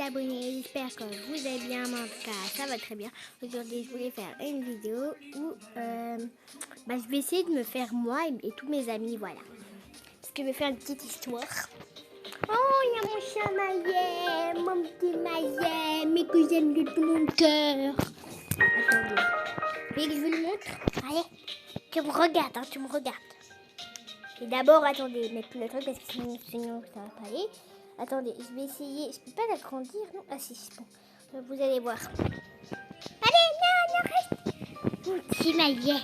abonnés, j'espère que vous allez bien, mais en tout cas ça va très bien. Aujourd'hui je voulais faire une vidéo où je vais essayer de me faire moi et tous mes amis, voilà. Parce que je vais faire une petite histoire. Oh, il y a mon chien Maillet, mon petit Maillet, mais que j'aime de tout mon cœur. Attendez, vous voulez que je vous le montre? Allez, tu me regardes, tu me regardes. Et d'abord, attendez, mettre le truc parce que sinon ça va pas aller. Attendez, je vais essayer. Je peux pas l'agrandir, non? Ah si, c'est bon. Vous allez voir. Allez, non, reste. Mon petit Maillet.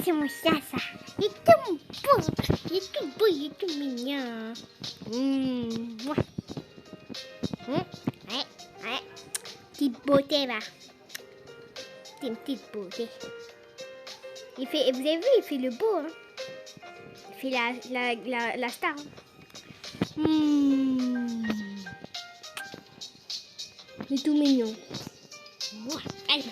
C'est mon chien, ça. Il est tout beau. Il est tout beau, il est tout mignon. Ouais. Petite beauté, va. C'est une petite beauté. Il fait, vous avez vu, il fait le beau, hein. Il fait la star. Il est tout mignon. Allez.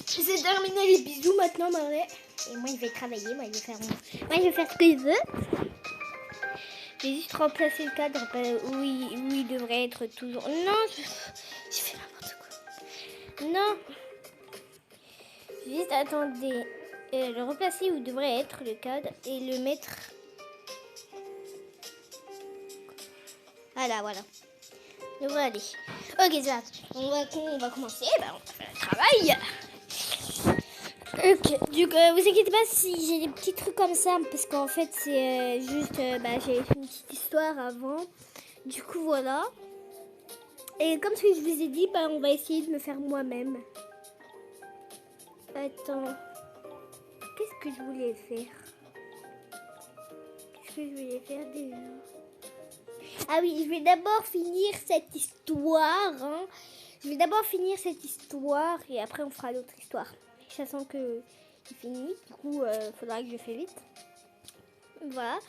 C'est terminé les bisous maintenant, Marley. Et moi, je vais travailler. Moi, je vais faire ce que je veux. Je vais juste remplacer le cadre où il devrait être toujours. Non, je fais n'importe quoi. Non. Juste attendez. Le remplacer où devrait être le cadre et le mettre. Voilà. Devrait aller. Ok, ça. On va commencer. On va faire le travail. Ok, du coup, vous inquiétez pas si j'ai des petits trucs comme ça, parce qu'en fait, c'est juste, j'ai fait une petite histoire avant. Du coup, voilà. Et comme ce que je vous ai dit, on va essayer de me faire moi-même. Attends. Qu'est-ce que je voulais faire? Déjà? Ah oui, je vais d'abord finir cette histoire. Je vais d'abord finir cette histoire et après on fera l'autre histoire. Je sens que c'est fini, du coup faudra que je fais vite. Voilà.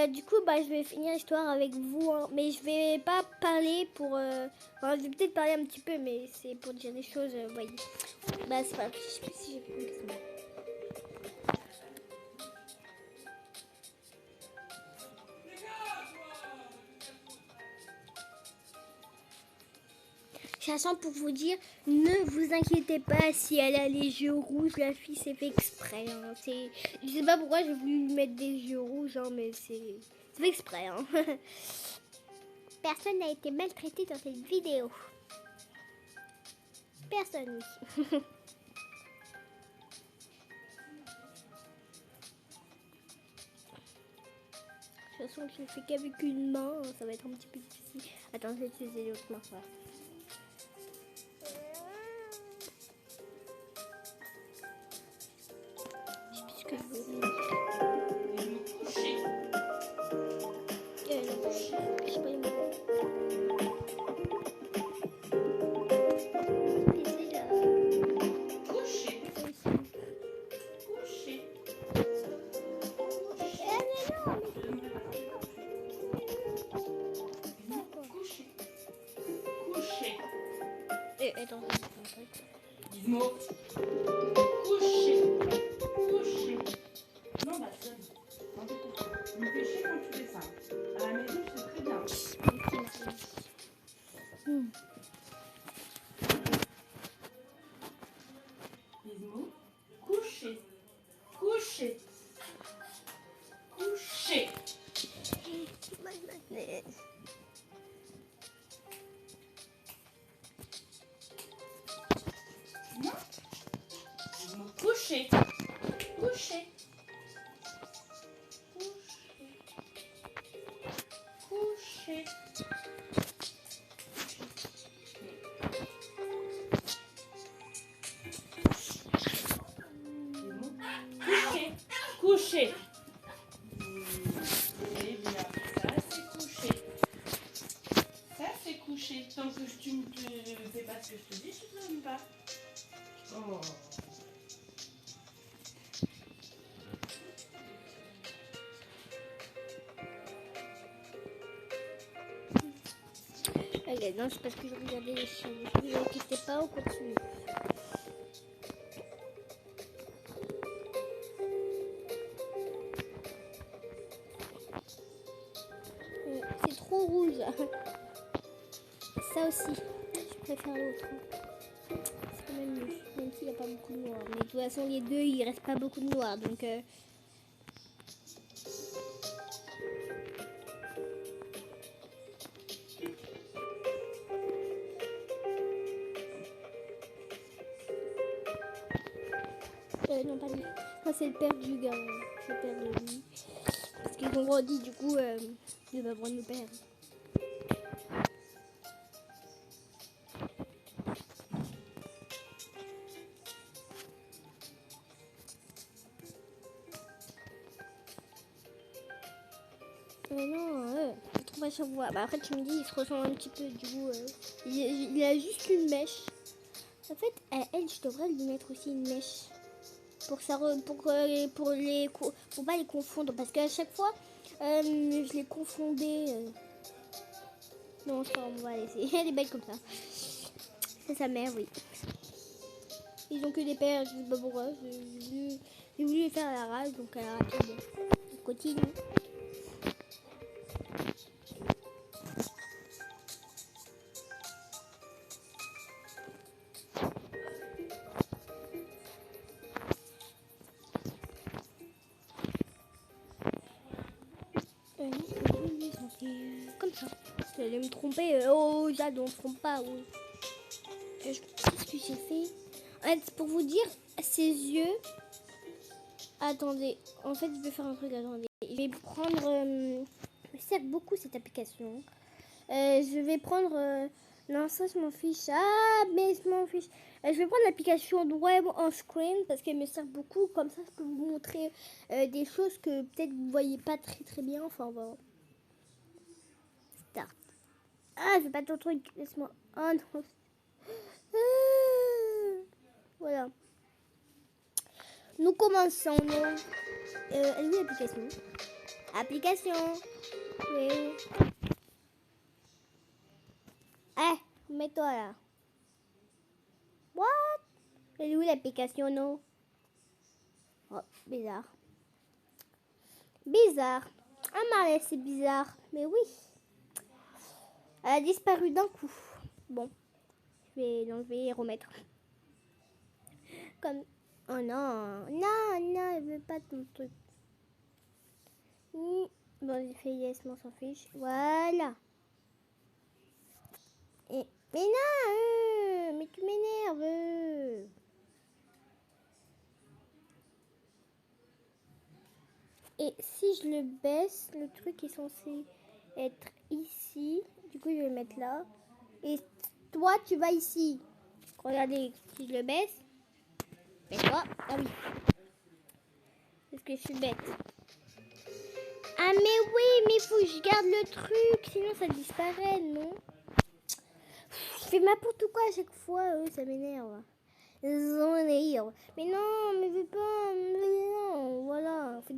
Du coup je vais finir l'histoire avec vous, hein. Mais je vais pas parler pour... je vais peut-être parler un petit peu, mais c'est pour dire des choses, voyez. C'est pas grave, je sais plus si j'ai plus de questions. Chassant pour vous dire, ne vous inquiétez pas si elle a les yeux rouges, la fille c'est fait exprès. Hein. Je sais pas pourquoi j'ai voulu lui mettre des yeux rouges, hein, mais c'est fait exprès. Hein. Personne n'a été maltraité dans cette vidéo. Personne. De toute façon, je le fais qu'avec une main, ça va être un petit peu difficile. Attends, je vais utiliser l'autre main. Voilà. Je sais plus ce que je voulais dire. Attends, Gizmo, coucher. Non, ça me fait chier quand tu fais ça. À la maison, c'est très bien. Gizmo, coucher. Non. Gizmo, coucher. Coucher. Eh bien, ça c'est coucher. Tant que tu ne fais pas ce que je te dis, tu ne dormes pas. Oh. Ok, non, c'est parce que je regardais les chaînes. Ne vous inquiétez pas, on continue. C'est trop rouge. ça aussi. Je préfère l'autre. C'est quand même mieux. Même s'il n'y a pas beaucoup de noir. Mais de toute façon, les deux, il reste pas beaucoup de noir. Donc... non, pas lui. Moi, c'est le père du gars. C'est le père de lui. Parce qu'ils ont grandi, du coup, il va prendre le père. Non, je trouve à chaque fois. Bah, après, tu me dis, il se ressemble un petit peu. Du coup, il a juste une mèche. En fait, à elle, je devrais lui mettre aussi une mèche. Pour pas les confondre. Parce qu'à chaque fois, je les confondais. Non, je crois, on va laisser. Elle est belle comme ça. C'est sa mère, oui. Ils ont que des pères, je sais pas pourquoi. J'ai voulu lui faire la rage, donc elle a raté. On continue. Comme ça. J'allais me tromper. Oh, Jade, on se trompe pas. Oui. Qu'est-ce que j'ai fait? En fait, pour vous dire, ses yeux. Attendez. En fait, je vais faire un truc. Attendez. Je vais prendre. Je sers beaucoup cette application. Je vais prendre. Non, ça, je m'en fiche. Ah, mais je m'en fiche. Je vais prendre l'application de web en screen parce qu'elle me sert beaucoup. Comme ça, je peux vous montrer des choses que peut-être vous voyez pas très bien. Enfin, voilà. Start. Ah, c'est pas ton truc. Laisse-moi. Oh non. Voilà. Nous commençons. Elle est où l'application? Application. Oui. Eh, mets-toi là. What? Elle est où l'application, non? Oh, bizarre. Bizarre. Ah, Marie, c'est bizarre. Mais oui. Elle a disparu d'un coup. Bon. Je vais l'enlever et remettre. Comme... Oh non. Non, elle veut pas ton truc. Bon, j'ai fait yes, on s'en fiche. Voilà. Et... Mais non, mais tu m'énerves. Et si je le baisse, le truc est censé être ici. Du coup, je vais le mettre là. Et toi, tu vas ici. Regardez, si je le baisse. Mais toi, ah oui. Parce que je suis bête. Ah mais oui, mais il faut que je garde le truc. Sinon, ça disparaît, non? Je fais n'importe quoi à chaque fois. Ça m'énerve. Mais non, mais veux pas. Mais non, voilà. En fait,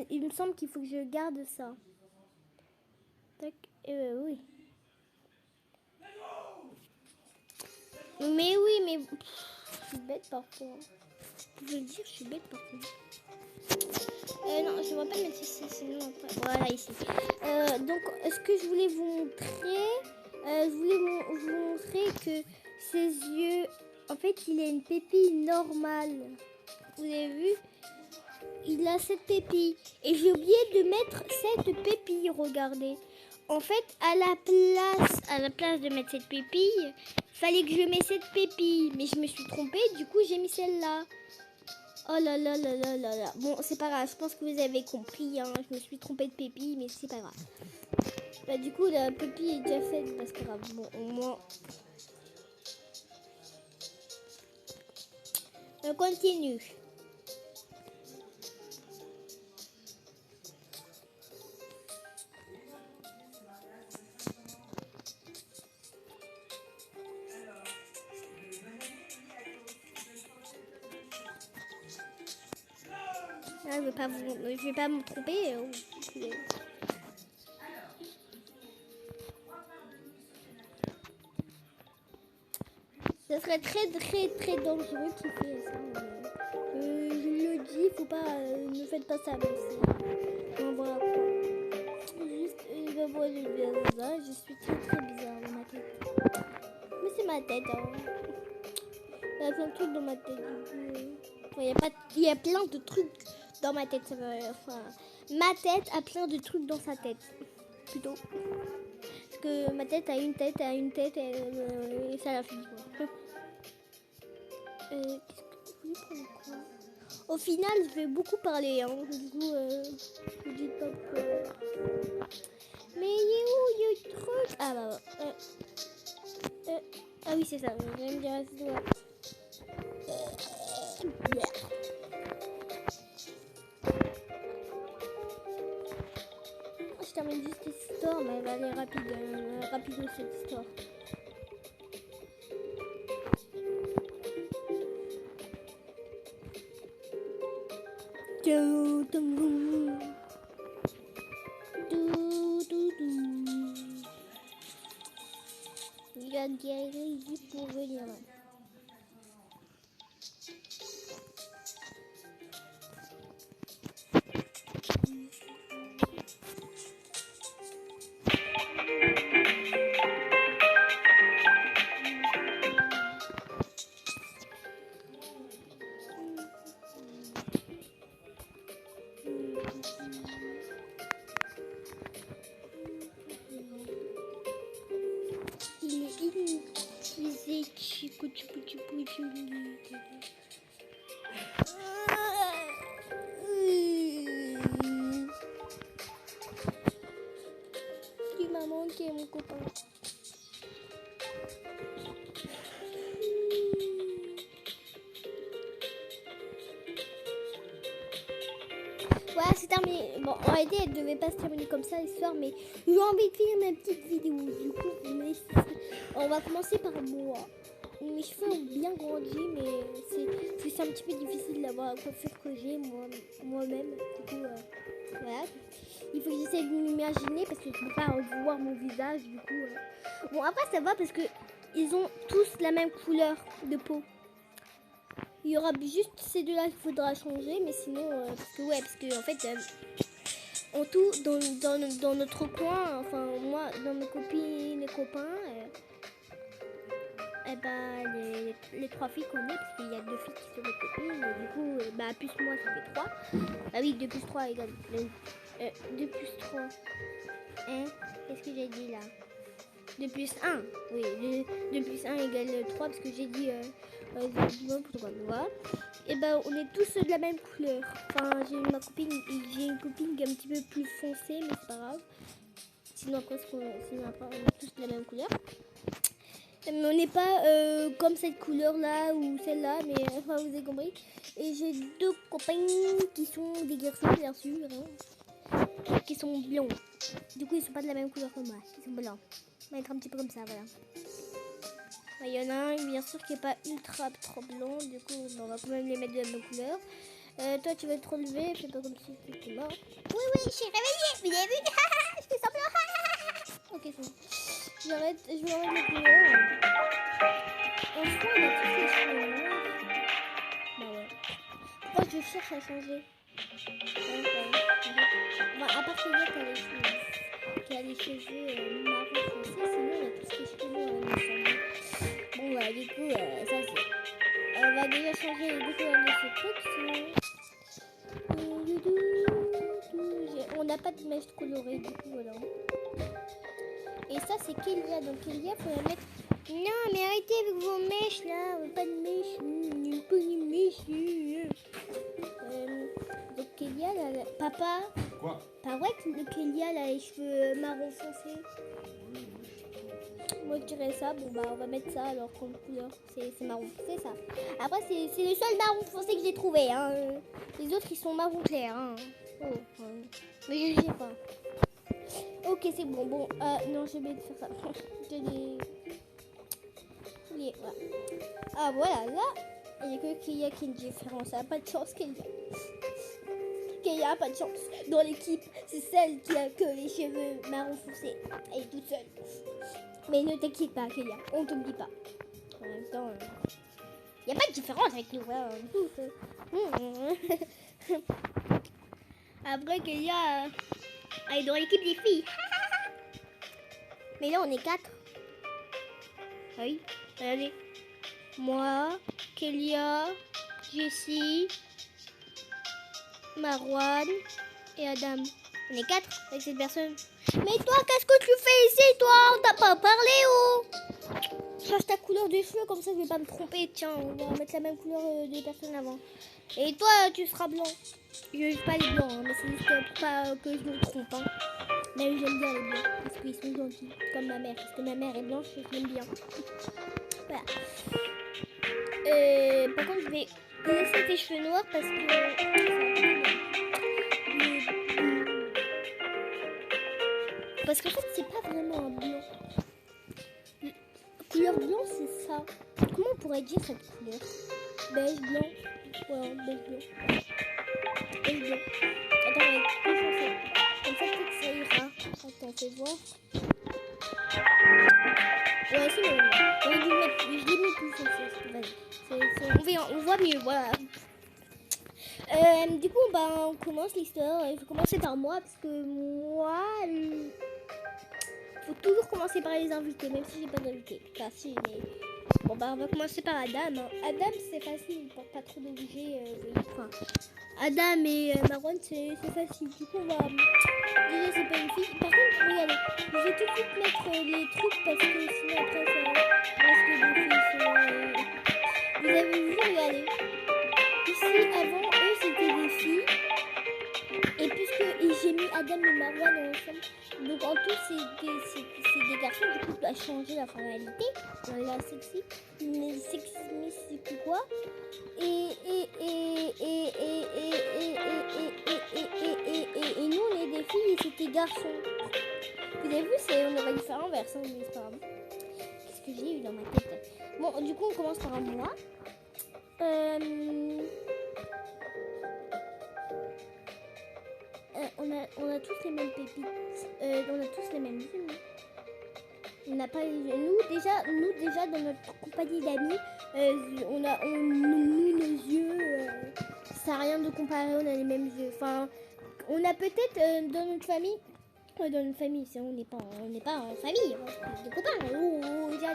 il me semble qu'il faut que je garde ça. Tac, oui. Mais oui, mais je suis bête parfois. Je veux dire, je suis bête parfois. Non, je ne vais pas mettre ici, sinon après. Voilà, ici. Donc, ce que je voulais vous montrer, je voulais vous montrer que ses yeux, en fait, il a une pupille normale. Vous avez vu? Il a cette pupille. Et j'ai oublié de mettre cette pupille, regardez. En fait, à la place de mettre cette pupille, fallait que je mette cette pupille. Mais je me suis trompée, du coup, j'ai mis celle-là. Oh là là là là là là. Bon, c'est pas grave, je pense que vous avez compris. Hein. Je me suis trompée de pupille, mais c'est pas grave. Bah, du coup, la pupille est déjà faite, parce que grave. Bon, au moins... On continue. Ah, je vais pas me tromper. Ça serait très dangereux qu'il fait ça. Je le dis, faut pas, ne faites pas ça. Mais non, voilà quoi. Juste, je suis très bizarre dans ma tête. ma tête. Hein. Il y a plein de trucs dans ma tête. Il y a plein de trucs dans ma tête. Enfin, ma tête a plein de trucs dans sa tête. Plutôt. Parce que ma tête a une tête, et ça l'a fini. Qu'est-ce que vous voulez prendre quoi? Au final, je vais beaucoup parler. Hein. Du coup, je dis pas peur. Mais il est où le truc? Ah bah ah oui, c'est ça. Je vais me dire c'est toi. Je termine juste cette histoire, mais elle va aller rapide cette histoire. Il a guéri pour venir. Il est inutilisé. Il m'a manqué mon copain. Voilà, c'est terminé. Bon, en réalité, elle devait pas se terminer comme ça l'histoire, mais j'ai envie de finir ma petite vidéo. Du coup, on va commencer par moi. Mes cheveux ont bien grandi, mais c'est un petit peu difficile d'avoir la coiffure que j'ai moi-même. Du coup, voilà. Il faut que j'essaie de m'imaginer parce que je ne peux pas revoir mon visage. Du coup, bon, après, ça va parce que ils ont tous la même couleur de peau. Il y aura juste ces deux-là qu'il faudra changer, mais sinon, parce que en fait, en tout, dans notre coin, enfin moi, dans mes copines, les copains, les trois filles qu'on est, parce qu'il y a 2 filles qui sont mes copines, et du coup, plus moi, ça fait 3. Bah oui, 2 plus 3 égale 2 plus 3. Hein? Qu'est-ce que j'ai dit là? 2 plus 1. Oui, 2 plus 1 égale 3, parce que j'ai dit n'importe quoi. Voilà. Et on est tous de la même couleur. Enfin, j'ai une copine qui est un petit peu plus foncée, mais c'est pas grave. Sinon après on est tous de la même couleur. Mais on n'est pas comme cette couleur là ou celle là, mais enfin vous avez compris. Et j'ai 2 copains qui sont des garçons bien sûr, hein, qui sont blonds. Du coup ils sont pas de la même couleur que moi, ils sont blancs. On va être un petit peu comme ça, voilà. Il y en a un bien sûr qui est pas ultra trop blanc, du coup on va quand même les mettre de la même couleur. Toi tu vas te relever, fais pas comme si tu étais mort. Oui, je suis réveillée, vous avez vu? Je fais semblant. Ok, c'est bon. Je vais remettre les couleurs. En soi, on a tous les cheveux noirs. Bah ouais. Pourquoi je cherche à changer? À part que qui a les cheveux marron foncé, sinon on a tous les cheveux noirs, il me semble. Bon, voilà, du coup, ça c'est. On va déjà changer les couleurs de ce truc, sinon. On n'a pas de mèche colorée, du coup, voilà. Et ça, c'est Kélia. Donc, Kélia, faut la mettre. Non, mais arrêtez avec vos mèches là. Pas de mèches. Pas de mèches. Donc, Kélia, là, papa. Quoi? Pas vrai que Kélia a les cheveux marron foncé? Moi, je dirais ça. Bon, on va mettre ça alors comme couleur. C'est marron foncé, ça. Après, c'est le seul marron foncé que j'ai trouvé. Hein. Les autres, ils sont marron clair. Hein. Oh, mais je sais pas. Ok, c'est bon. Non, j'ai oublié de faire ça. Voilà. Ah, voilà, là, il n'y a que Kélia qui a une différence. Elle n'a pas de chance, Kélia. Kélia n'a pas de chance. Dans l'équipe, c'est celle qui a que les cheveux marron foncés. Elle est toute seule. Mais ne t'inquiète pas, Kélia. On ne t'oublie pas. En même temps, il n'y a pas de différence avec nous. Hein. Après, Kélia, elle est dans l'équipe des filles. Mais là, on est 4. Oui. Regardez. Moi, Kélia, Jessie, Marwan et Adam. On est 4 avec cette personne. Mais toi, qu'est-ce que tu fais ici, toi? On t'a pas parlé, oh! Change ta couleur de cheveux, comme ça je vais pas me tromper. Tiens, on va mettre la même couleur des personnes avant. Et toi, tu seras blanc. Je n'aime pas les blancs, hein, mais c'est juste pour pas que je me trompe. Hein. Mais j'aime bien les blancs, parce qu'ils sont gentils, comme ma mère. Parce que ma mère est blanche, je l'aime bien. Voilà. Par contre, je vais laisser tes cheveux noirs parce que... Parce qu'en fait, c'est pas vraiment un blanc. Couleur blanc, c'est ça. Comment on pourrait dire cette couleur? Beige blanc. Ouais, beige blanc. Beige blanc. Attends, on va être plus foncé. Comme ça, peut-être ça ira. Attends, fais voir. Ouais, c'est bon. Je l'ai mis plus foncé. Vas-y. On voit mieux, voilà. Du coup, bah, on commence l'histoire. Je vais commencer par moi, parce que moi... faut toujours commencer par les invités, même si j'ai pas d'invités. Enfin, si, mais... Bon, bah, on va commencer par Adam. Hein. Adam, c'est facile, il porte pas trop d'obligés. Enfin, Adam et Marwan, c'est facile. Du coup, on va... Déjà, c'est pas une fille. Par contre, regardez, je vais tout de suite mettre les trucs, parce que sinon, après, ça reste que des filles. Vous avez vu, regardez. Ici, avant, eux, c'était des filles. Et puisque j'ai mis Adam et Marwan ensemble, donc en tout c'est des garçons, du coup tu dois changer la formalité, la sexy, mais sexy, mais c'est plus quoi. Et nous on est des filles et c'était garçons. Vous avez vu, on aurait dû faire inverse, hein, mais c'est pas grave. Qu'est-ce que j'ai eu dans ma tête? Bon, du coup on commence par moi. On a tous les mêmes pépites. On a tous les mêmes yeux. On n'a pas nous déjà dans notre compagnie d'amis, nos yeux, ça n'a rien de comparé. On a les mêmes yeux. Enfin, on a peut-être dans notre famille, on n'est pas en famille, des copains. Déjà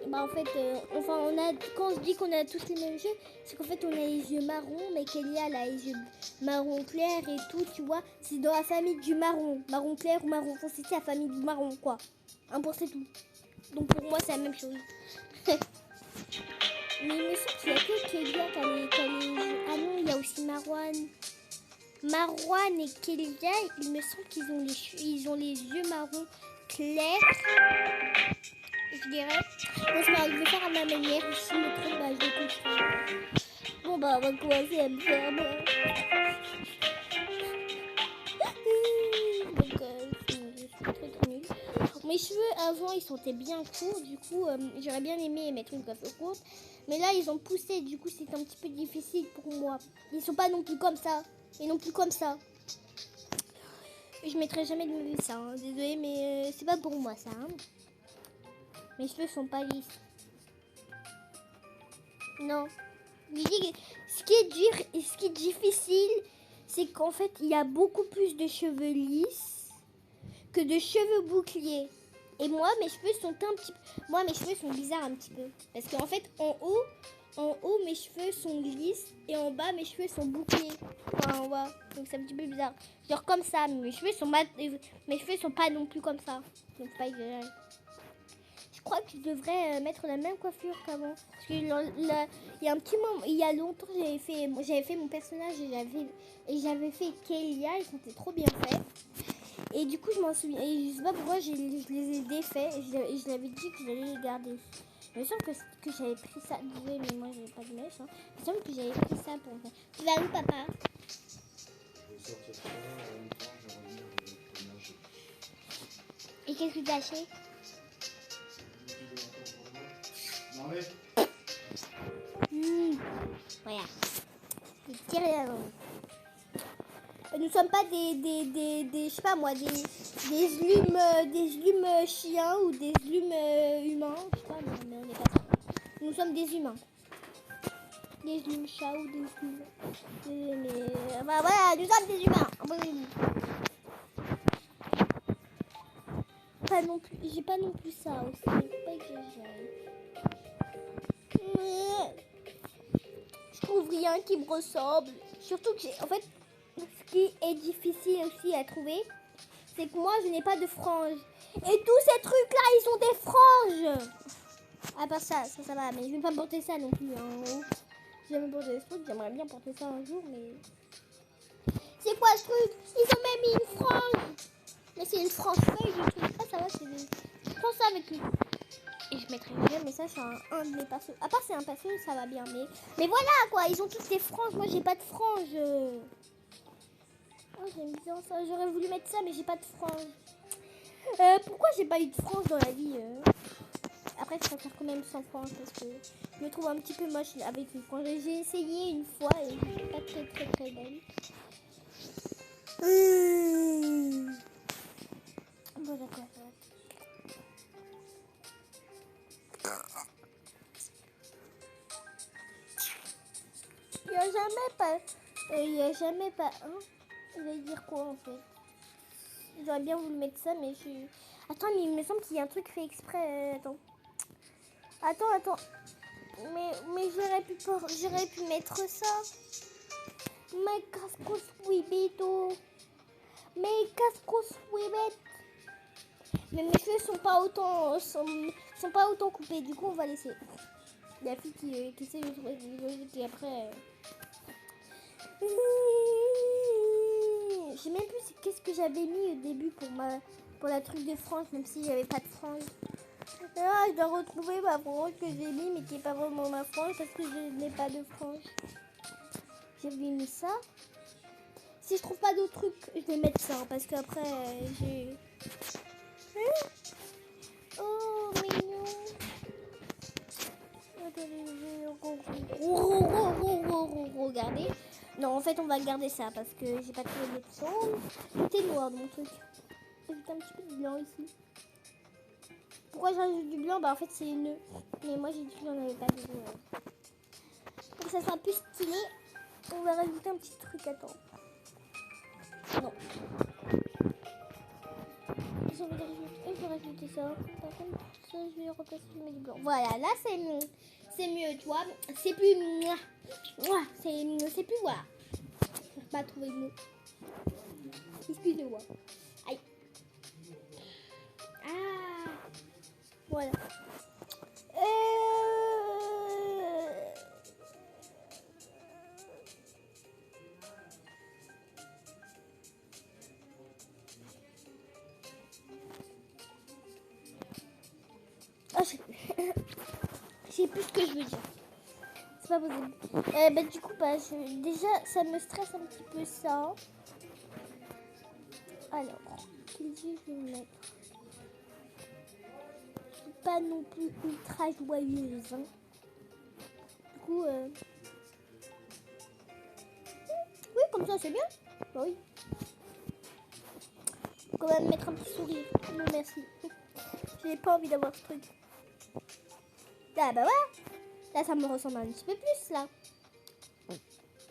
bah en fait, quand je dis qu'on a tous les mêmes yeux, c'est qu'en fait on a les yeux marrons, mais Kélia a les yeux marron clair et tout, tu vois. C'est dans la famille du marron clair ou marron foncé, c'est la famille du marron, quoi. Un pour c'est tout. Donc pour moi c'est la même chose. Mais il me semble qu'il y a que Kélia qui a les yeux. Ah non, il y a aussi Marwan et Kélia, il me semble qu'ils ont les yeux marron clair. Je dirais. Bon, c'est pas grave, je vais faire à ma manière. Si je me trompe, bah, je vais continuer. Bon, bah, on va commencer à me faire. Donc, je suis très nulle. Mes cheveux, avant, ils sentaient bien courts. Du coup, j'aurais bien aimé mettre une coiffe courte. Mais là, ils ont poussé. Du coup, c'est un petit peu difficile pour moi. Ils sont pas non plus comme ça. Et non plus comme ça. Je mettrai jamais de ma vie ça. Hein. Désolée, mais c'est pas pour moi, ça. Hein. Mes cheveux sont pas lisses. Non. Ce qui est dur et ce qui est difficile, c'est qu'en fait, il y a beaucoup plus de cheveux lisses que de cheveux boucliers. Et moi, mes cheveux sont mes cheveux sont bizarres un petit peu. Parce qu'en fait, en haut, mes cheveux sont lisses et en bas, mes cheveux sont bouclés. Enfin, en bas. Donc, c'est un petit peu bizarre. Genre comme ça, mais mes cheveux sont pas non plus comme ça. Donc, pas exagéré. Je crois que je devrais mettre la même coiffure qu'avant. Parce que il y a un petit moment, il y a longtemps, j'avais fait mon personnage et j'avais fait Kélia, ils sont trop bien faits. Et du coup, je m'en souviens. Et je sais pas pourquoi je les ai défaits. Et je l'avais dit que j'allais les garder. Il me semble que j'avais pris ça. Désolée, mais moi, j'avais pas de mèche. Hein. Il me semble que j'avais pris ça pour faire. Tu vas où, papa? Je vais sortir ça, en même temps, je vais revenir avec le nager. Et qu'est-ce que tu as acheté? Non mais... Voilà. Je tire la langue. Nous sommes pas je sais pas moi, des slumes chiens ou des slumes humains. Je sais pas, mais on n'est pas ça. Nous sommes des humains. Des slumes chats ou des slumes... Bah voilà, nous sommes des humains. pas non plus, j'ai pas non plus ça aussi. Faut pas exagérer. Mais je trouve rien qui me ressemble. Surtout que en fait, ce qui est difficile aussi à trouver, c'est que moi je n'ai pas de franges. Et tous ces trucs là, ils sont des franges. À part ça va. Mais je vais pas porter ça non plus. Hein. J'aime porter ce truc, j'aimerais bien porter ça un jour, mais... C'est quoi ce truc? Ils ont même mis une frange. Mais c'est une frange feuille, je trouve. Ah, ça va, c'est des... Je prends ça avec lui. Et je mettrai jamais ça sur un de mes persos. À part c'est un perso, ça va bien. Mais voilà, quoi. Ils ont tous des franges. Moi, j'ai pas de frange. Oh, j'aime bien ça. J'aurais voulu mettre ça, mais j'ai pas de frange. Pourquoi j'ai pas eu de frange dans la vie Après, je préfère quand même sans frange parce que je me trouve un petit peu moche avec une frange. J'ai essayé une fois et je suis pas très belle. Bon, d'accord. Il y a jamais pas. Hein, je vais dire quoi en fait? J'aurais bien voulu mettre ça, mais je. Attends, mais il me semble qu'il y a un truc fait exprès. Attends. Mais j'aurais pu mettre ça. Mais cascos bébito. Mais cascos bébête. Mais mes cheveux sont pas autant coupés. Du coup, on va laisser. La fille qui essaie de trouver des vidéos et après. Je sais même plus qu'est-ce que j'avais mis au début pour la truc de frange, même si j'avais pas de frange. Ah, je dois retrouver ma frange que j'ai mis, mais qui n'est pas vraiment ma frange parce que je n'ai pas de frange. J'avais mis ça. Si je trouve pas d'autres trucs, je vais mettre ça parce qu'après j'ai. Oh, mignon. Regardez. Non, en fait, on va garder ça parce que j'ai pas trouvé d'option. Tout est noir dans mon truc. J'ai un petit peu de blanc ici. Pourquoi j'ajoute du blanc? Bah, en fait, c'est une nœud. Mais moi, j'ai dit que j'en avais pas besoin. Pour que ça soit plus stylé, on va rajouter un petit truc. Attends. Non. Je vais rajouter ça. Par contre, ça, je vais replacer du blanc. Voilà, là, c'est mieux, tu vois. C'est plus... C'est plus... Voilà. Je n'ai pas trouvé le mot. Excusez-moi. Aïe. Ah. Voilà. Oh, je sais plus ce que je veux dire. C'est pas possible. Bah, du coup, déjà, ça me stresse un petit peu ça. Alors, quel jeu je vais mettre? Je suis pas non plus ultra joyeuse. Hein. Du coup, oui, comme ça, c'est bien. Bah oui. Faut quand même mettre un petit sourire. Non, merci. J'ai pas envie d'avoir ce truc. Ah bah ouais. Là, ça me ressemble un petit peu plus, là.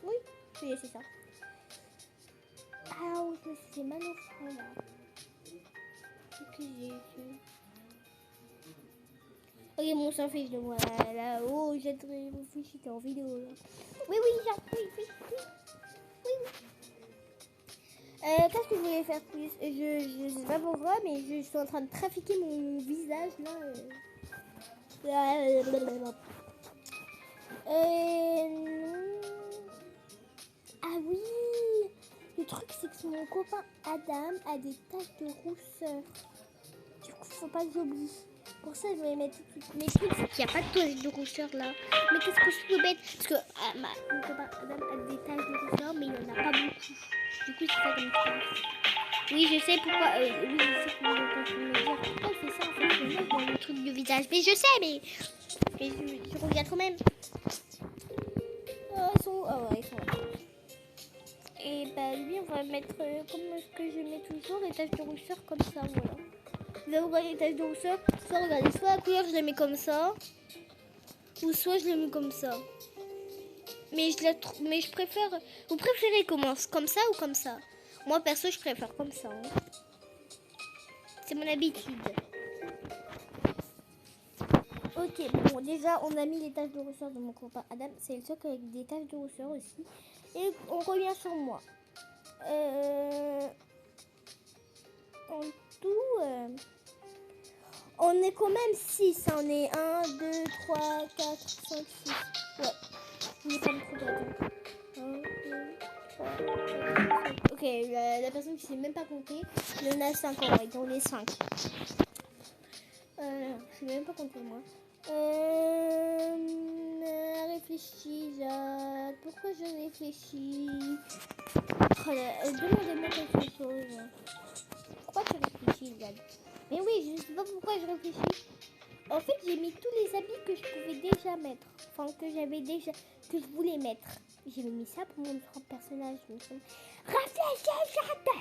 Oui, je vais laisser ça. Ah oui, je me suis fait mal au front, là. Qu'est-ce que j'ai fait? Ok, mon sang fait, je le vois là. Oh, j'ai mon fiche, j'étais en vidéo, là. Oui, oui. Qu'est-ce que je voulais faire plus? Je sais pas pourquoi, mais je suis en train de trafiquer mon visage, là. Ah oui, le truc c'est que mon copain Adam a des taches de rousseur. Du coup, faut pas que j'oublie. Pour ça, je vais mettre mes trucs. C'est qu'il n'y a pas de taches de rousseur là. Mais qu'est-ce que je peux mettre? Parce que mon copain Adam a des taches de rousseur, mais il n'y en a pas beaucoup. Du coup, c'est ça comme ça. Oui, je sais pourquoi. Oui, je sais pourquoi je me dire. Pourquoi il fait ça en fait? Je mets dans le truc de visage. Mais je sais, mais je regarde quand même. Ils sont... Ah ouais, ils sont là. Et bah lui, on va mettre comme ce que je mets toujours, les taches de rousseur comme ça, voilà. Vous allez voir les taches de rousseur. Soit regardez, soit la couleur je les mets comme ça, ou soit je les mets comme ça. Mais je préfère... Vous préférez comment? Comme ça ou comme ça? Moi perso, je préfère comme ça. Hein. c'est mon habitude. Ok, bon, déjà, on a mis les taches de rousseur de mon copain Adam. C'est le seul avec des taches de rousseur aussi. Et on revient sur moi. En tout, on est quand même 6. On est 1, 2, 3, 4, 5, 6. Ouais, je vais pas me tromper. 1, 2, 3, 4, 5. Ok, la personne qui sait même pas compter, il y en a 5 en vrai, on est 5. Je sais même pas compter moi. Réfléchis, Jade. Pourquoi je réfléchis? Demandez-moi quelque chose. Pourquoi tu réfléchis, Jade? Mais oui, je sais pas pourquoi je réfléchis. En fait, j'ai mis tous les habits que je pouvais déjà mettre. Enfin, que je voulais mettre. J'ai mis ça pour mon propre personnage. Réfléchis, Jade!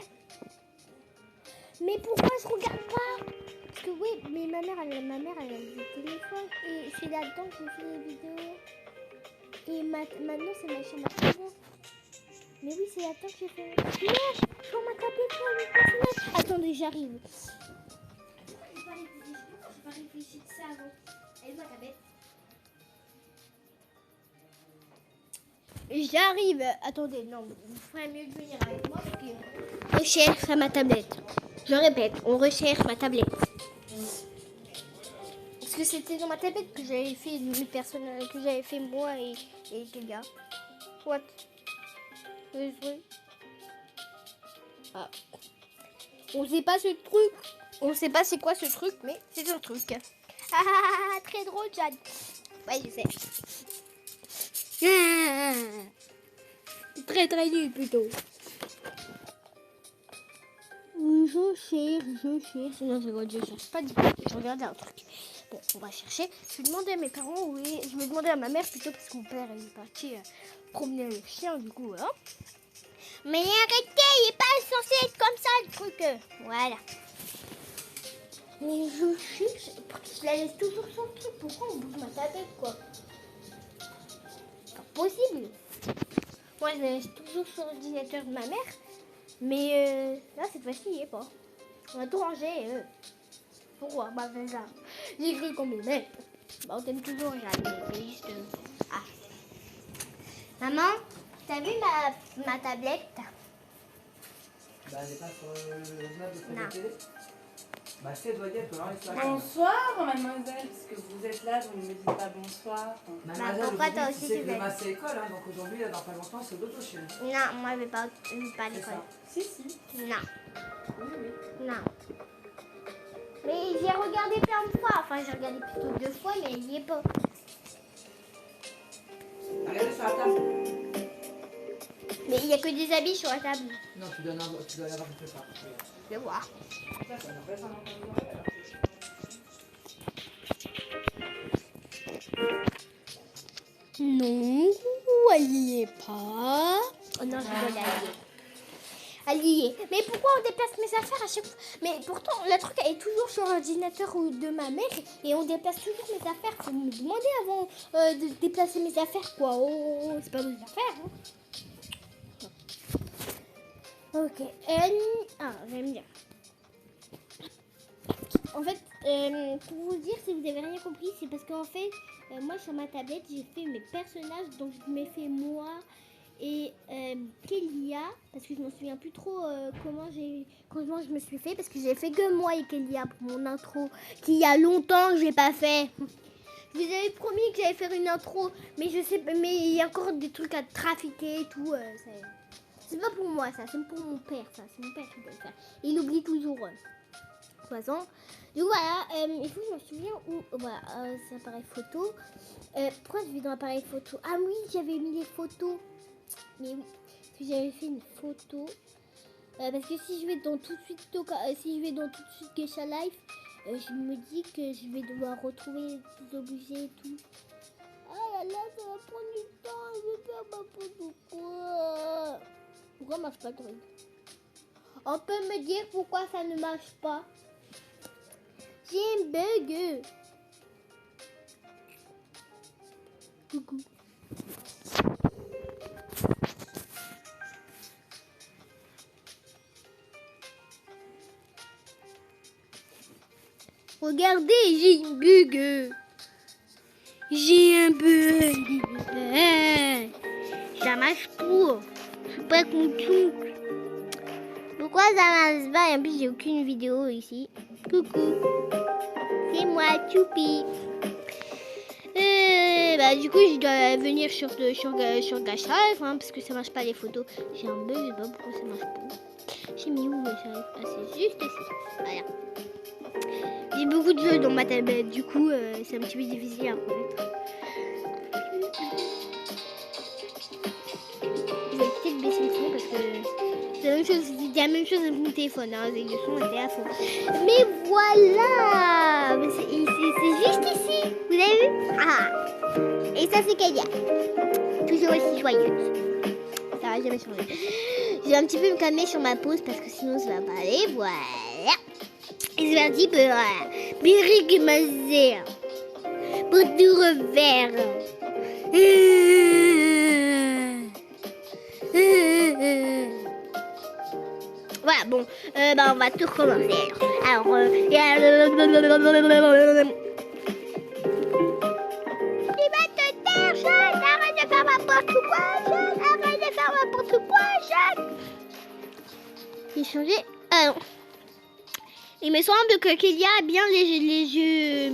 Mais pourquoi je regarde pas? Parce que oui, mais ma mère, elle a le téléphone et c'est là-dedans que je fais les vidéos. Et maintenant, c'est ma chambre à présent. Mais oui, c'est là-dedans que j'ai fait. Non, sur ma tablette, sur le personnage. Attendez, j'arrive. J'ai pas réfléchi de ça avant. Elle est ma tablette. J'arrive. Attendez, non, vous ferez mieux de venir avec moi parce que recherche à ma tablette. Je répète, on recherche ma tablette. Parce que c'était dans ma tablette que j'avais fait mes personnages, que j'avais fait moi et les gars. What? Ah. On sait pas ce truc. On sait pas c'est quoi ce truc, mais c'est un truc. Ah, très drôle, Jade. Ouais, je sais. Très très nul plutôt. Je cherche. Non, je cherche pas du tout. Je regardais un truc. Bon, on va chercher. Je vais demander à mes parents où est. Je vais demander à ma mère plutôt parce que mon père est parti promener le chien du coup. Hein. Mais arrêtez, il est pas censé être comme ça le truc. Voilà. Mais je cherche. Je la laisse toujours sur le truc. Pourquoi on bouge ma tablette quoi? C'est pas possible. Moi, je la laisse toujours sur l'ordinateur de ma mère. Mais là, cette fois-ci, il n'y est pas. On a tout rangé. Pourquoi? Bah, c'est ça. J'ai cru qu'on m'aimait. Bah, on t'aime toujours, Jade. C'est juste. Ah. Maman, t'as vu ma tablette? Bah, elle est pas sur le meuble de Non. la télé. Bah, si elle doit y être, alors elle soit là. Bonsoir, mademoiselle, parce que vous êtes là, vous ne me dites pas bonsoir. Mademoiselle, pourquoi toi aujourd'hui, aussi tu sais tu que veux? demain c'est école, hein, donc aujourd'hui, là, dans pas longtemps, c'est dodo chez nous. Non, moi, je vais pas à C'est l'école. ça. Si, si. Non, Oui, oui. non. Mais j'ai regardé plein de fois. Enfin, j'ai regardé plutôt 2 fois, mais il n'y est pas. Regardez sur la table. Mais il n'y a que des habits sur la table. Non, tu dois en avoir quelque part. Je vais voir. Ça n'empêche un enfant de Noël, alors. Non, elle n'y est pas. Oh non, je rigole, elle y est. Mais pourquoi on déplace mes affaires à chaque fois? Mais pourtant, le truc est toujours sur l'ordinateur de ma mère et on déplace toujours mes affaires. Faut me demander avant de déplacer mes affaires, quoi. Oh, c'est pas mes affaires. Hein. Ok. Ah, j'aime bien. En fait, pour vous dire, si vous n'avez rien compris, c'est parce qu'en fait, moi sur ma tablette, j'ai fait mes personnages, donc je m'ai fait moi et Kélia, parce que je m'en souviens plus trop comment je me suis fait, parce que j'ai fait que moi et Kélia pour mon intro, qu'il y a longtemps que j'ai pas fait. Je vous avais promis que j'allais faire une intro, mais je sais, mais il y a encore des trucs à trafiquer et tout. C'est pas pour moi ça, c'est pour mon père ça, c'est mon père qui doit le faire. Il oublie toujours. Poisson. Du coup voilà, il faut que je me souviens où. Voilà, c'est appareil photo. Pourquoi je vais dans l'appareil photo? Ah oui, j'avais mis les photos. Mais oui, parce que j'avais fait une photo. Parce que si je vais dans tout de suite Geisha Life, je me dis que je vais devoir retrouver les objets et tout. Ah là là, ça va prendre du temps, je vais faire ma photo quoi. Pourquoi marche pas le truc? On peut me dire pourquoi ça ne marche pas? J'ai un bug. Coucou. Regardez, j'ai une bug. J'ai un bug. Ça marche trop. Je suis pas contente. Pourquoi ça marche pas? Et en plus, j'ai aucune vidéo ici. Coucou. C'est moi, Choupi. Du coup, je dois venir sur Gashlive, hein, parce que ça marche pas les photos. J'ai un bug, je sais pas pourquoi ça marche pas. J'ai mis où? C'est juste ici. Voilà. J'ai beaucoup de jeux dans ma tablette, du coup, c'est un petit peu difficile à reconnaître. Je vais peut-être baisser le son parce que c'est la même chose avec mon téléphone. Hein, le son était à fond. Mais voilà! C'est juste ici. Vous avez vu? Ah! Et ça, c'est Kalia. Toujours aussi joyeuse. Ça va jamais changer. Je vais un petit peu me calmer sur ma pause parce que sinon ça va pas aller. Voilà. Et c'est parti pour Béric Mazer. Pour tout refaire. Voilà, bon. On va tout recommencer. Alors, arrête de faire n'importe quoi, Jeanne. Arrête de faire n'importe quoi, Jeanne. J'ai changé. Il me semble que Kélia a bien les yeux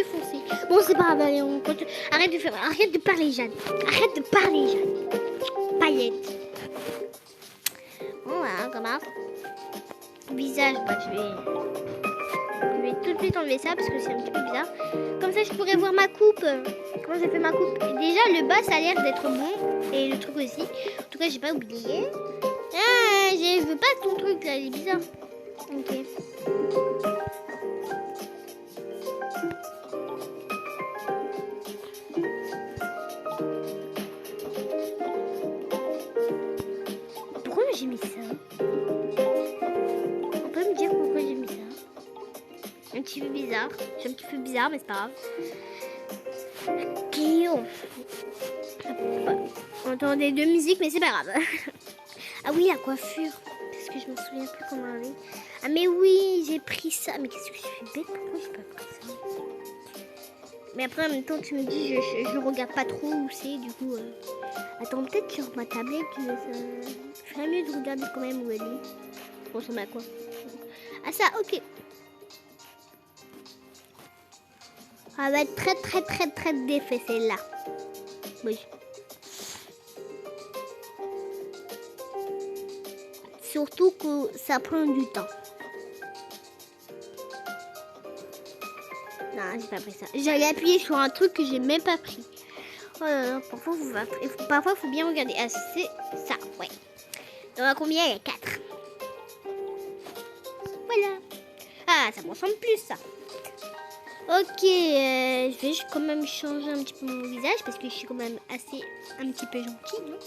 foncés. Bon, c'est pas grave, allez, on continue. Arrête de parler, Jeanne. Arrête de parler, Jeanne. Paillette. Bon, voilà, comment visage, je vais tout de suite enlever ça parce que c'est un petit peu bizarre. Comme ça, je pourrais voir ma coupe. Comment j'ai fait ma coupe. Déjà, le bas, ça a l'air d'être bon. Et le truc aussi. En tout cas, j'ai pas oublié. Ah, je veux pas ton truc là, il est bizarre. Ok. Pourquoi j'ai mis ça? On peut me dire pourquoi j'ai mis ça? Un petit peu bizarre. C'est un petit peu bizarre, mais c'est pas grave. Ok. On entend des deux musiques, mais c'est pas grave. Ah oui, la coiffure. Parce que je me souviens plus comment elle est. Ah mais oui, j'ai pris ça. Mais qu'est-ce que je suis bête? Pourquoi j'ai pas pris ça? Mais après, en même temps, tu me dis, je regarde pas trop où c'est. Du coup, attends, peut-être sur ma tablette, je ferais mieux de regarder quand même où elle est. Bon, ça m'a quoi? Ah ça, ok. Ça va être très défait celle-là. Oui. Surtout que ça prend du temps. Non, j'ai pas pris ça. J'allais appuyer sur un truc que j'ai même pas pris. Oh là là, parfois faut bien regarder. Ah, c'est ça, ouais. Donc à combien? Il y a 4. Voilà. Ah, ça me ressemble plus ça. Ok, je vais quand même changer un petit peu mon visage parce que je suis quand même assez un petit peu gentille, non?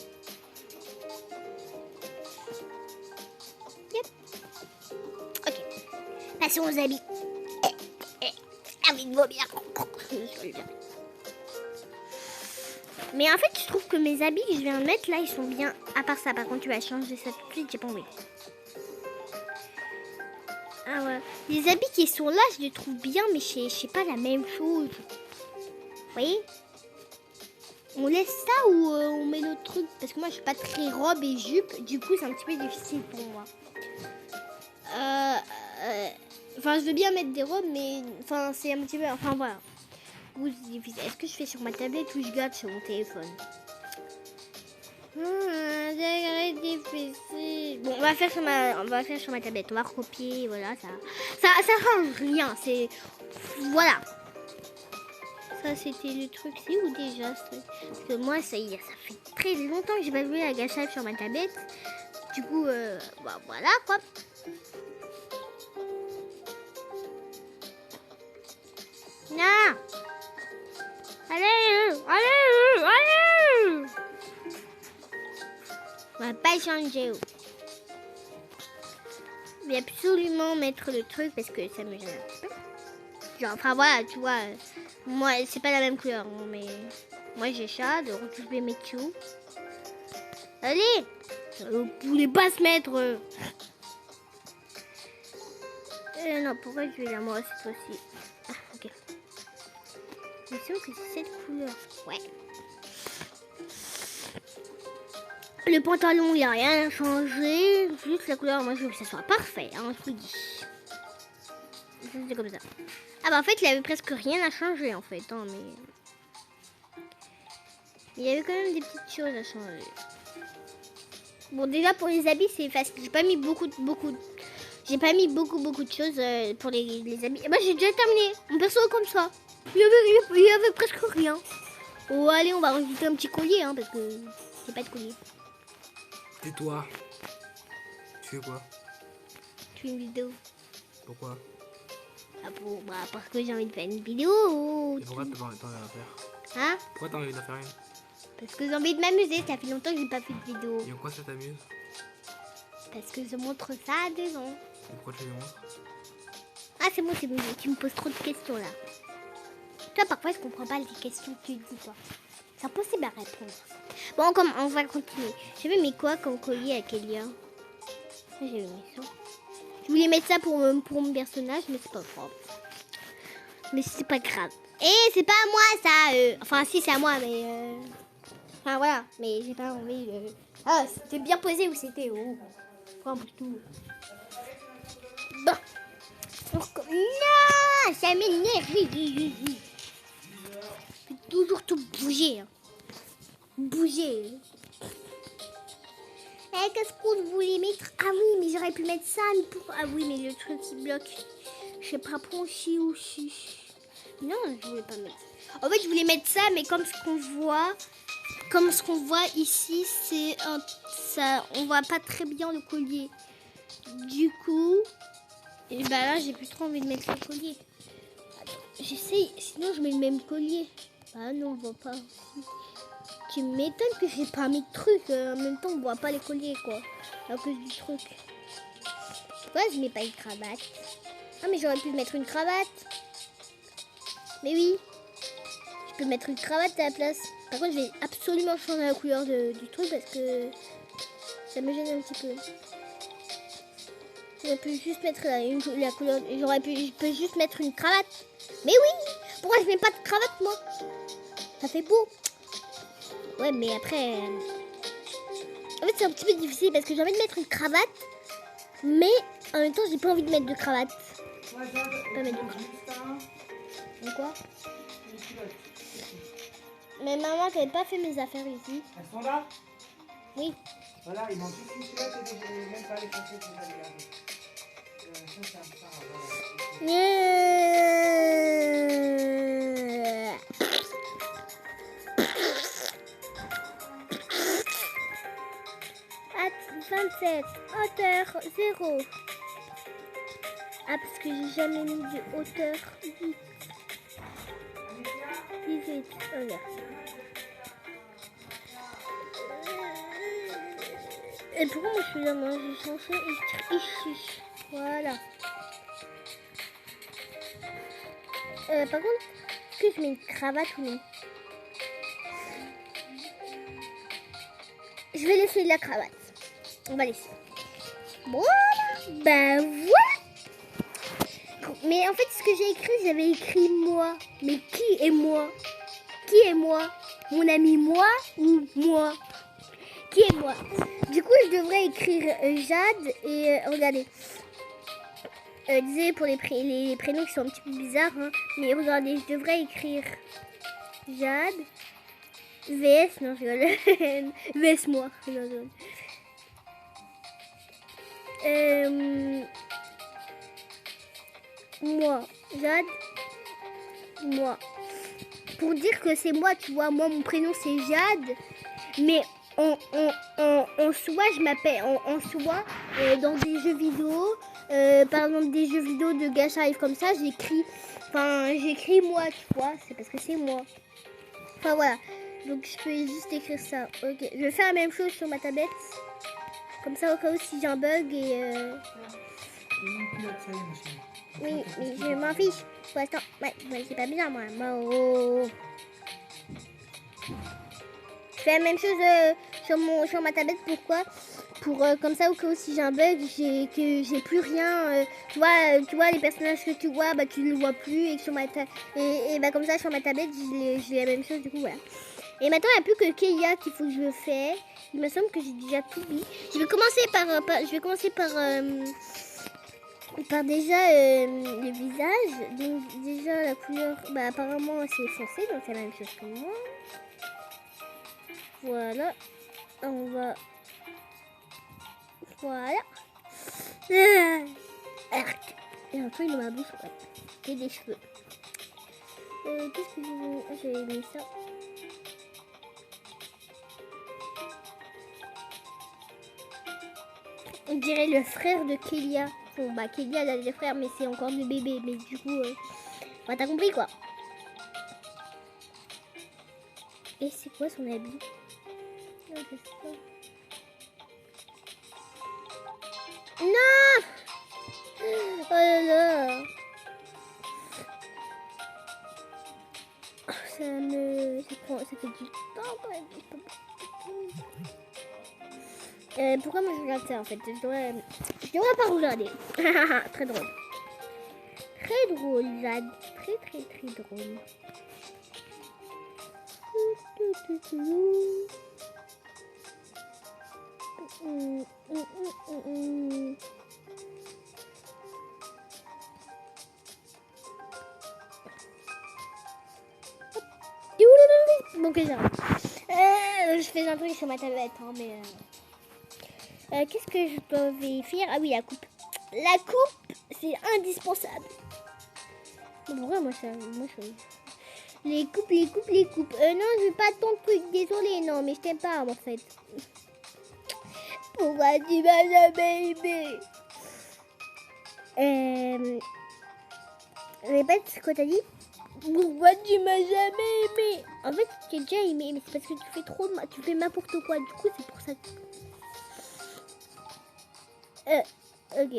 Yep. Ok. Passons aux habits. Ah oui, vaut bien. Mais en fait, je trouve que mes habits que je viens de mettre là, ils sont bien. À part ça, par contre, tu vas changer ça tout de suite, j'ai pas envie. Ah ouais. Les habits qui sont là, je les trouve bien, mais je sais pas la même chose. Vous voyez? On laisse ça ou on met l'autre truc? Parce que moi, je suis pas très robe et jupe. Du coup, c'est un petit peu difficile pour moi. Enfin, je veux bien mettre des robes, mais enfin, c'est un petit peu. Enfin, voilà. Est-ce que je fais sur ma tablette ou je garde sur mon téléphone? C'est difficile. Bon, on va faire sur ma tablette. On va recopier, voilà, ça change rien. C'est voilà. Ça, c'était le truc. C'est où déjà ce truc? Parce que moi, ça fait très longtemps que j'ai pas joué à Gashlive sur ma tablette. Du coup, voilà quoi. Non. Allez. On va pas changer. Je vais absolument mettre le truc parce que ça me gêne un petit peu. Genre, enfin voilà, tu vois. Moi, c'est pas la même couleur, mais moi j'ai ça, donc je vais mettre tout. Allez. Vous voulez pas se mettre. Non, pourquoi je vais la moi cette fois-ci? Ah, ok. Il me semble que c'est cette couleur. Ouais. Le pantalon, il n'y a rien changé. Juste la couleur, moi je veux que ça soit parfait. Hein, je vous dis. C'est comme ça. Ah bah en fait, il avait presque rien à changer en fait. Hein, mais... il y avait quand même des petites choses à changer. Bon, déjà pour les habits, c'est facile. J'ai pas mis beaucoup de choses pour les habits. Et bah j'ai déjà terminé. Mon perso est comme ça. Il y avait presque rien. Oh allez, on va rajouter un petit collier hein, parce que j'ai pas de collier. Tais-toi. Tu fais quoi? Je fais une vidéo. Pourquoi? Ah bon, bah parce que j'ai envie de faire une vidéo. Et pourquoi t'as pas envie de la faire? Hein? Pourquoi t'as envie d'en faire une? Parce que j'ai envie de m'amuser. Ça fait longtemps que j'ai pas fait de vidéo. Et en quoi ça t'amuse? Parce que je montre ça à 2 ans. Et pourquoi tu les montres? Ah c'est bon, tu me poses trop de questions là. Toi parfois je comprends pas les questions que tu dis toi. C'est impossible à répondre. Bon, on va continuer. J'avais mis quoi comme collier à Kélia? J'avais mis ça. Je voulais mettre ça pour mon personnage, mais c'est pas grave. Mais c'est pas grave. Et c'est pas à moi ça. Enfin si c'est à moi, mais... Enfin voilà, mais j'ai pas envie de... Ah, c'était bien posé où c'était. Oh. Enfin, tout. Bon. Non, ça m'énerve. Oui. Faut toujours tout bouger. Hein. Bouger. Eh, qu'est-ce qu'on voulait mettre? Ah oui, mais j'aurais pu mettre ça. Mais pour... Ah oui, mais le truc qui bloque. Je sais pas pencher aussi. Non, je voulais pas mettre ça. En fait, je voulais mettre ça, mais comme ce qu'on voit... Comme ce qu'on voit ici, c'est ça, on voit pas très bien le collier. Du coup, et bah là, j'ai plus trop envie de mettre le collier. Attends, j'essaye, sinon je mets le même collier. Ah non, on voit pas. Tu m'étonnes que j'ai pas mis de truc. En même temps, on voit pas les colliers, quoi. À cause du truc. Pourquoi je mets pas une cravate? Ah, mais j'aurais pu mettre une cravate. Mais oui, je peux mettre une cravate à la place. Par contre, je vais absolument changer la couleur du truc parce que ça me gêne un petit peu. J'aurais pu juste mettre la couleur. Je peux juste mettre une cravate. Mais oui, pourquoi je mets pas de cravate moi? Ça fait beau. Ouais, mais après, en fait, c'est un petit peu difficile parce que j'ai envie de mettre une cravate, mais en même temps, j'ai pas envie de mettre de cravate. Pas mettre de cravate. De quoi? Mais maman, t'avais pas fait mes affaires ici. Elles sont là? Oui. Voilà, il manque juste une culotte et j'ai même pas les pensées que j'avais gardées. Ça, c'est un peu voilà. At 27, hauteur 0. Ah, parce que j'ai jamais mis de hauteur 8. 18, regarde. Et pourquoi moi je suis là? Moi j'ai changé ici. Voilà. Par contre, est-ce que je mets une cravate ou non? Je vais laisser la cravate. On va laisser. Voilà. Ben voilà. Mais en fait, ce que j'ai écrit, j'avais écrit moi. Mais qui est moi? Qui est moi? Mon ami moi ou moi? Qui est moi? Du coup, je devrais écrire Jade et regardez. Désolé pour les prénoms qui sont un petit peu bizarres, hein, mais regardez, je devrais écrire Jade VS, non je rigole, VS moi. Moi, Jade, moi. Pour dire que c'est moi, tu vois, moi mon prénom c'est Jade, mais en soi, je m'appelle en soi dans des jeux vidéo, par exemple des jeux vidéo de Gacha Live comme ça, j'écris moi, tu vois, c'est parce que c'est moi. Enfin voilà, donc je peux juste écrire ça. Ok, je vais faire la même chose sur ma tablette, comme ça au cas où si j'ai un bug et. Oui, mais je m'en fiche. Pour l'instant, ouais, c'est pas bien moi. Oh. Je fais la même chose sur ma tablette. Pourquoi? pour comme ça, au cas où si j'ai un bug, que j'ai plus rien. Tu vois les personnages que tu vois, bah tu ne le vois plus et que sur et bah comme ça sur ma tablette, j'ai la même chose du coup voilà. Et maintenant il n'y a plus que Keia qu'il faut que je fasse. Il me semble que j'ai déjà tout mis. Je vais commencer par déjà le visage. Donc déjà la couleur, bah apparemment c'est foncé, donc c'est la même chose que moi. Voilà. On va. Voilà. Et un truc dans ma bouche, ouais. Et des cheveux. Qu'est-ce que j'ai mis ça. On dirait le frère de Keia. Bon, bah, Keia, elle a des frères, mais c'est encore des bébés. Mais du coup, bah, t'as compris quoi. Et c'est quoi son habit? Non, je sais pas. Non! Oh là là! Ça fait du temps quand même. Pourquoi moi je regarde ça en fait? Je devrais pas regarder. Très drôle. Très drôle, Jade. Très drôle. Bon, que j'arrête. Je fais un truc sur ma tablette, hein, mais... qu'est-ce que je peux faire? Ah oui, la coupe. La coupe, c'est indispensable. Pourquoi moi ça... Les coupes. Non, je veux pas ton truc, désolé. Non, mais je t'aime pas, en fait. Pourquoi tu m'as jamais aimé? Répète ce que t'as dit. Pourquoi tu m'as jamais aimé? En fait, tu t'es déjà aimé, mais c'est parce que tu fais trop de tu fais n'importe quoi. Du coup, c'est pour ça que... ok.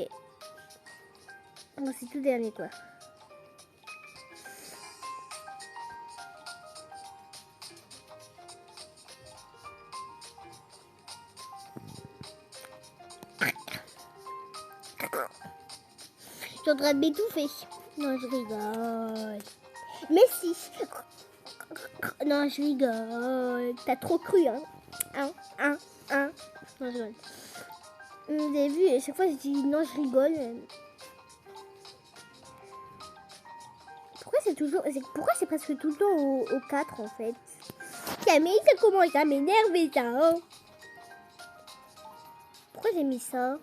Bon, c'est tout dernier, quoi. Je suis en train de m'étouffer. Non, je rigole. Mais si. Non, je rigole. T'as trop cru, hein. Non, je rigole. Vous avez vu, à chaque fois je dis non, je rigole. Pourquoi c'est presque tout le temps au 4 en fait? Camille, ça commence à m'énerver ça, hein. Pourquoi j'ai mis ça?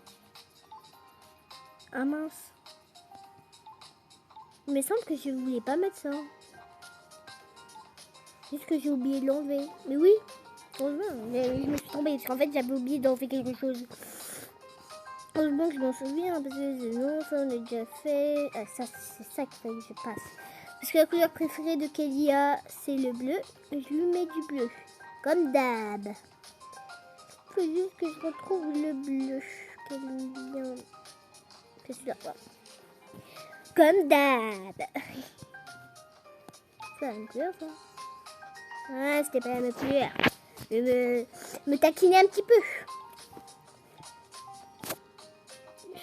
Ah mince. Il me semble que je voulais pas mettre ça. Juste que j'ai oublié de l'enlever. Mais oui, heureusement, je me suis tombée parce qu'en fait j'avais oublié d'enlever quelque chose. Heureusement que je m'en souviens parce que non, ça on a déjà fait. Ah, ça, c'est ça qu'il fallait que je passe. Parce que la couleur préférée de Keia, c'est le bleu. Et je lui mets du bleu. Comme d'hab. Il faut juste que je retrouve le bleu. Qu'elle aime bien. C'est celui-là. Comme d'hab. C'est la même couleur, ça. Ah, c'était pas la même couleur. Je me taquiner un petit peu.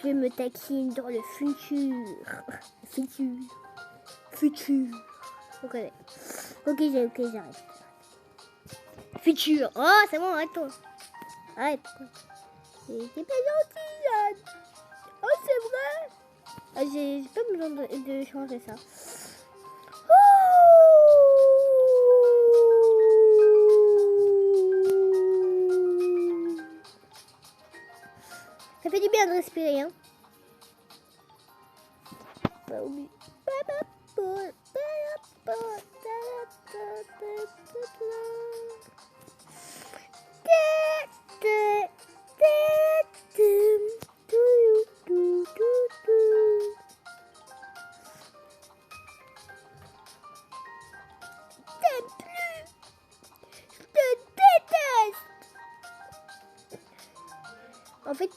Je me taquine dans le futur. Futur. Ok, j'arrête. Futur. Oh, c'est bon, arrête-toi. Arrête. C'est pas gentil, Jade. Oh, c'est vrai. Ah, j'ai pas besoin de changer ça. Ça fait du bien de respirer, hein. Pas oublier. En fait,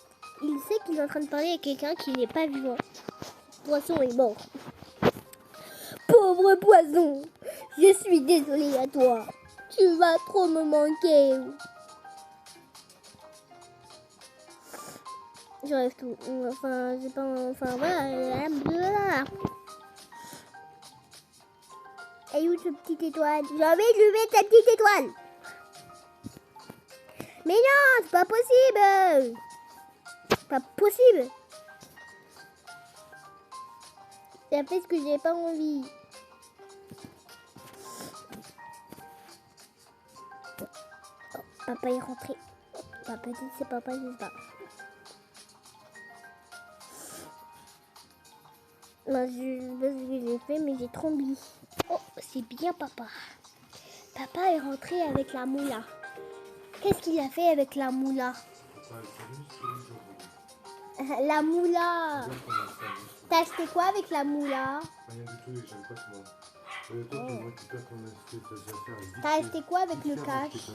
il sait qu'il est en train de parler à quelqu'un qui n'est pas vivant. Le poisson est mort. Pauvre poisson, je suis désolée à toi. Tu vas trop me manquer. J'enlève tout. Enfin, j'ai pas... Enfin, voilà. Et où ce petite étoile? J'ai envie de lui mettre sa petite étoile. Mais non, c'est pas possible. Pas possible. Ça fait ce que j'ai pas envie. Oh, papa est rentré. Peut-être c'est papa, je sais pas. Non, je sais pas ce que j'ai fait, mais j'ai trop envie. Oh, c'est bien papa. Papa est rentré avec la moula. Qu'est-ce qu'il a fait avec la moula? La moula. T'as acheté quoi avec la moula? Rien du tout et j'aime pas que moi. Toi, tu récupères ton assiette, tes affaires. T'as acheté quoi avec le cash?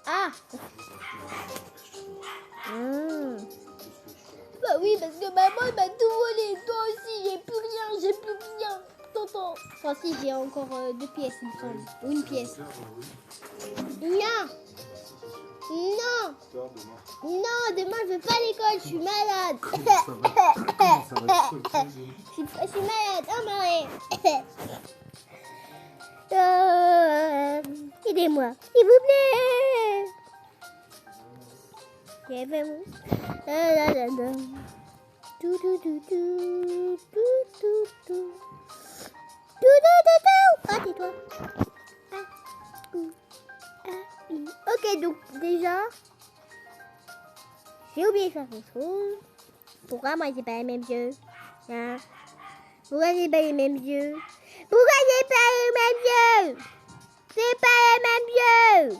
Ah. Bah oui, parce que maman m'a tout volé. Toi aussi, j'ai plus rien. Tonton. Enfin si, j'ai encore 2 pièces, il me semble. Ou une pièce. Non. Non, demain je vais pas à l'école, je suis malade. Je suis malade, oh Marie. Aidez-moi, s'il vous plaît. Aidez-moi. Ah, tais-toi. Ok, donc déjà, j'ai oublié faire quelque chose. Pourquoi moi j'ai pas les mêmes yeux? Hein? Pourquoi j'ai pas les mêmes yeux? Pourquoi j'ai pas les mêmes yeux? C'est pas les mêmes yeux.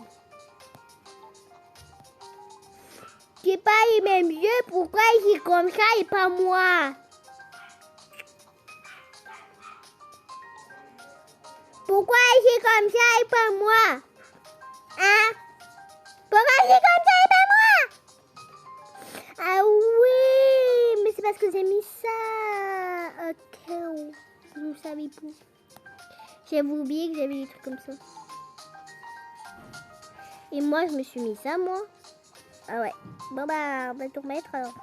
J'ai pas les mêmes yeux. Pourquoi j'ai comme ça et pas moi? Pourquoi j'ai comme ça et pas moi? Hein? Pourquoi j'ai comme ça et pas moi? Ah oui, mais c'est parce que j'ai mis ça. Ok, je ne savais plus. J'avais oublié que j'avais des trucs comme ça. Et moi, je me suis mis ça, moi. Ah ouais. Bon bah, on va tout remettre alors.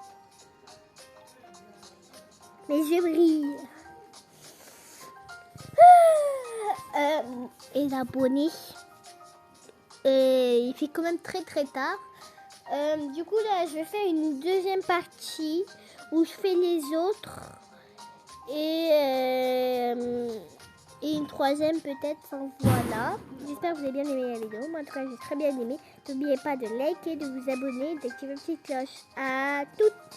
Mes yeux brillent. Et l'abonné. Il fait quand même très tard. Du coup là je vais faire une deuxième partie où je fais les autres et une troisième peut-être. Enfin, voilà. J'espère que vous avez bien aimé la vidéo. Moi en tout cas j'ai très bien aimé. N'oubliez pas de liker, de vous abonner, d'activer la petite cloche. À toutes.